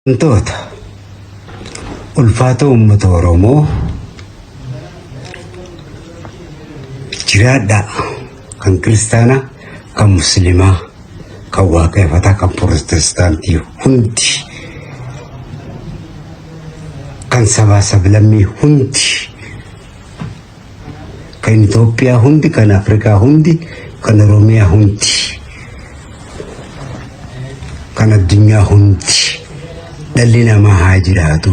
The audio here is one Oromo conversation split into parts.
Wantoota ulfaata uummata Oromoo jiraadhaa kan kiristaanaa, kan musliimaa, kan waaqeffataa, kan pirootestaantii hundi, kan sabaa sablammii hundi, kan Itoophiyaa hundi, kan Afrikaa hundi, kan Oromiyaa hundi, kan addunyaa hundi dhalli namaa haa jiraatu.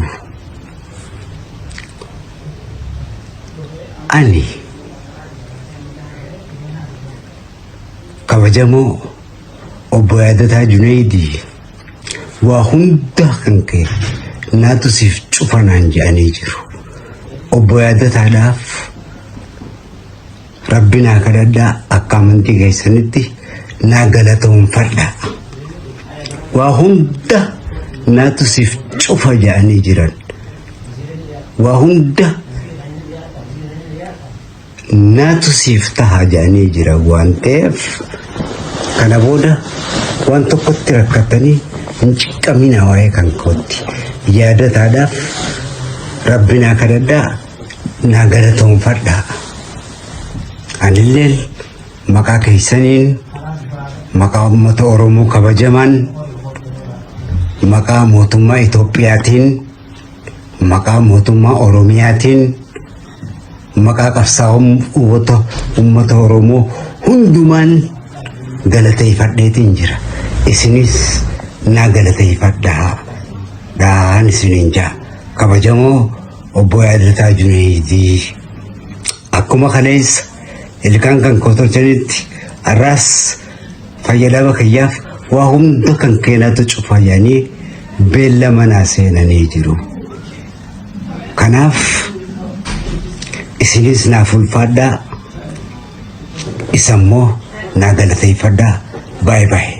Ani kabajamoo obbo Yaadataa Junaydii waa hunda kan ka'e naatu siif cufa naan jedhanii jiru. Obbo Yaadataadhaaf Rabbi naa kadhadhaa, akka amantii keessanitti naa galatoomfadhaa. Waa hunda naatu siif cufa jedhanii jiran. Waa hunda naatu siif taha jedhanii jiran waan ta'eef kana booda waan tokkotti rakkatanii hin ciqqamina waa'ee kan kootti. Yaadataadhaaf Rabbi naa kadhadhaa, naa galatoomfadhaa. Anilleen maqaa keessaniin, maqaa uummata Oromoo kabajaman, maqaa mootummaa Itoophiyaatiin, maqaa mootummaa Oromiyaatiin, maqaa qabsaa'ota uummata Oromoo hundumaan galateeffadheetiin jira. Isinis naa galateeffadhaa dhaan isiniin jaa. Kabajamoo obbo Yaadataa Junaydii, akkuma kaleessa ilkaan kan koo tolchanitti arraas fayyadama kiyyaaf waa hunda kan keenatu cufa jedhanii beellama naa seenanii jiru. Kanaaf isinis naaf ulfaadhaa, isammoo naa galateeffadhaa. Bye bye.